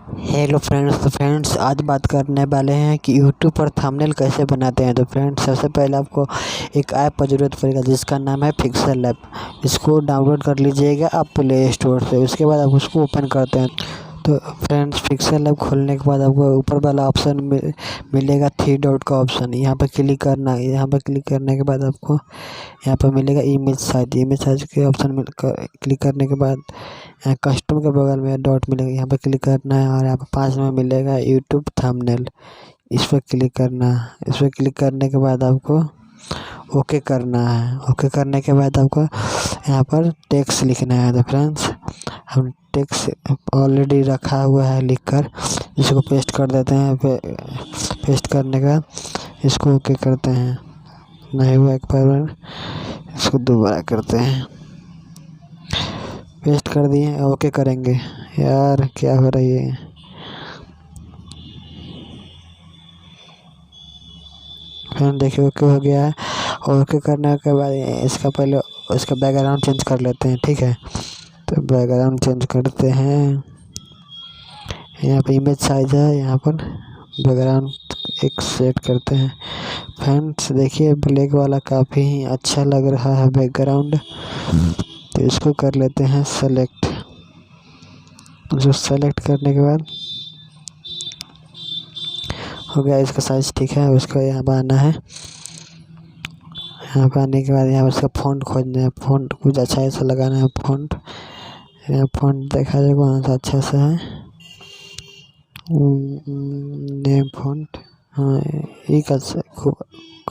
Hello friends. तो friends आज बात करने वाले हैं कि यूट्यूब पर थंबनेल कैसे बनाते हैं। तो फ्रेंड्स सबसे पहले आपको एक ऐप पर ज़रूरत पड़ेगा जिसका नाम है पिक्सल ऐप। इसको डाउनलोड कर लीजिएगा आप प्ले स्टोर से। उसके बाद आप उसको ओपन करते हैं। तो फ्रेंड्स पिक्सल ऐप खोलने के बाद आपको ऊपर वाला ऑप्शन मिलेगा 3 डॉट का ऑप्शन। यहाँ पर क्लिक करना है। यहाँ पर क्लिक करने के बाद आपको यहाँ पर मिलेगा इमेज साइज के ऑप्शन क्लिक करने के बाद यहाँ कस्टम के बगल में डॉट मिलेगा, यहाँ पर क्लिक करना है। और यहाँ पर 5 में मिलेगा यूट्यूब थंबनेल, इस पर क्लिक करना है। इस पर क्लिक करने के बाद आपको ओके करना है। ओके करने के बाद आपको यहाँ पर टेक्स्ट लिखना है। तो फ्रेंड्स हम टेक्स्ट ऑलरेडी रखा हुआ है लिख कर, इसको पेस्ट कर देते हैं। पेस्ट करने के बाद इसको ओके करते हैं। नहीं हुआ एक बार, इसको दोबारा करते हैं। पेस्ट कर दिए, ओके करेंगे। यार क्या हो रही है। फिर देखिए ओके हो गया है। और ओके करने के बाद इसका पहले इसका बैकग्राउंड चेंज कर लेते हैं, ठीक है। तो बैकग्राउंड चेंज करते हैं। यहाँ पे इमेज साइज है, यहाँ पर बैकग्राउंड एक सेट करते हैं। फ्रेंड्स देखिए ब्लैक वाला काफ़ी अच्छा लग रहा है बैकग्राउंड, तो इसको कर लेते हैं सेलेक्ट। जो सेलेक्ट करने के बाद हो गया, इसका साइज ठीक है। उसको यहाँ पर आना है। यहाँ पर आने के बाद यहाँ उसका फ़ॉन्ट खोजना है। फ़ॉन्ट कुछ अच्छा ऐसा लगाना है। फ़ॉन्ट यहाँ फ़ॉन्ट देखा जाए कौन सा अच्छा सा है। नेम फ़ॉन्ट, हाँ एक अच्छा, खूब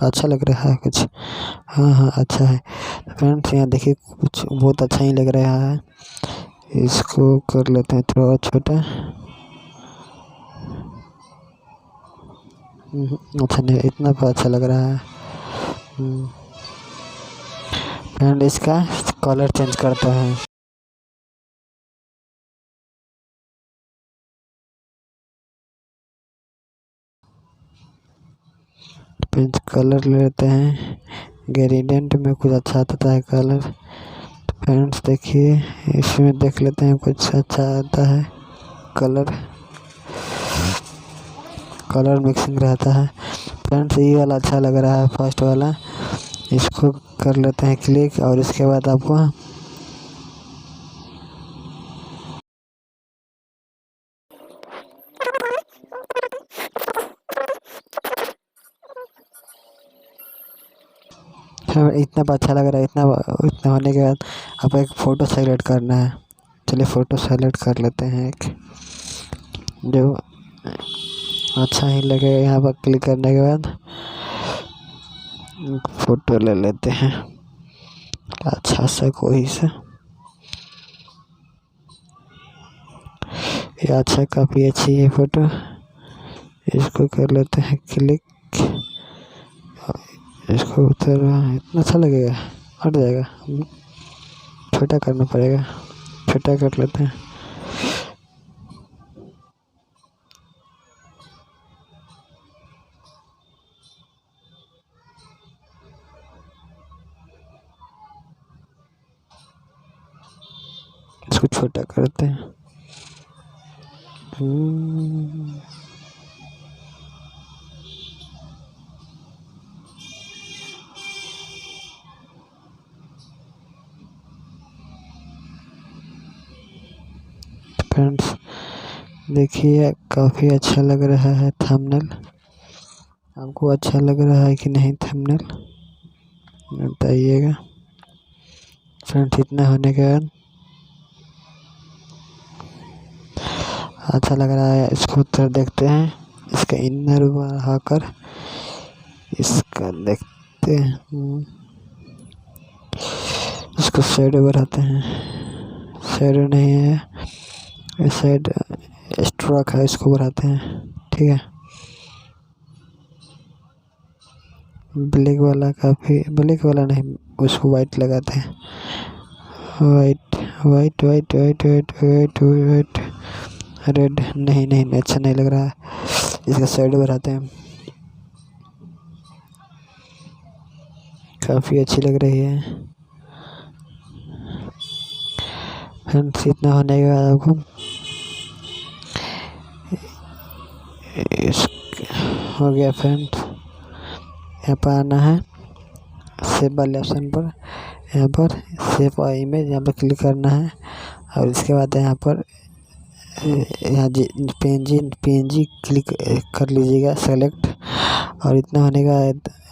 अच्छा लग रहा है कुछ। हाँ अच्छा है। फ्रेंड्स यहाँ देखिए कुछ बहुत अच्छा ही लग रहा है। इसको कर लेते हैं थोड़ा छोटा। अच्छा नहीं, इतना तो अच्छा लग रहा है। फ्रेंड इसका कलर चेंज करते हैं। फ्रेंड्स कलर लेते हैं, ग्रेडियंट में कुछ अच्छा आता है कलर। तो फ्रेंड्स देखिए इसमें देख लेते हैं कुछ अच्छा आता है कलर मिक्सिंग रहता है। फ्रेंड्स ये वाला अच्छा लग रहा है फर्स्ट वाला, इसको कर लेते हैं क्लिक। और इसके बाद आपको इतना अच्छा लग रहा है। इतना होने के बाद आपको एक फ़ोटो सेलेक्ट करना है। चलिए फ़ोटो सेलेक्ट कर लेते हैं एक जो अच्छा ही लगे। यहाँ पर क्लिक करने के बाद फ़ोटो ले लेते हैं अच्छा सा कोई सा। ये अच्छा काफ़ी अच्छी है फ़ोटो, इसको कर लेते हैं क्लिक। इसको उतर इतना अच्छा लगेगा, हट जाएगा, छोटा करना पड़ेगा। छोटा कर लेते हैं। इसको छोटा करते हैं। फ्रेंड्स देखिए काफ़ी अच्छा लग रहा है थंबनेल। आपको अच्छा लग रहा है कि नहीं थंबनेल बताइएगा। फ्रेंड्स इतना होने के बाद अच्छा लग रहा है, इसको उधर देखते हैं। इसका इनर बढ़ाकर इसका देखते हैं। इसको शेडो बढ़ाते हैं। शेडो नहीं है, साइड स्ट्रोक है, इसको बढ़ाते हैं, ठीक है। ब्लैक वाला नहीं, उसको वाइट लगाते हैं। White white white white white white white red नहीं अच्छा नहीं लग रहा है। इसका साइड बढ़ाते हैं, काफ़ी अच्छी लग रही है। फ्रेंड्स इतना होने के बाद आपको इस हो गया फ्रेंड्स। यहाँ पर आना है सेव वाले ऑप्शन पर, यहाँ पर सेव इमेज यहाँ पर क्लिक करना है और इसके बाद यहाँ पर यहाँ पीएनजी क्लिक कर लीजिएगा सेलेक्ट, और इतना होने का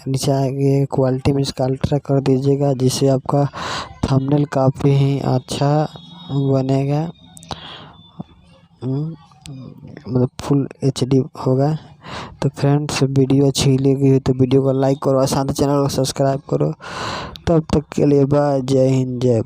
नीचे आगे क्वालिटी में इसका अल्ट्रा कर दीजिएगा, जिससे आपका थंबनेल काफ़ी ही अच्छा बनेगा, मतलब फुल एचडी होगा। तो फ्रेंड्स वीडियो अच्छी लगी तो वीडियो को लाइक करो और साथ ही चैनल को सब्सक्राइब करो। तब तक के लिए बाय, जय हिंद, जय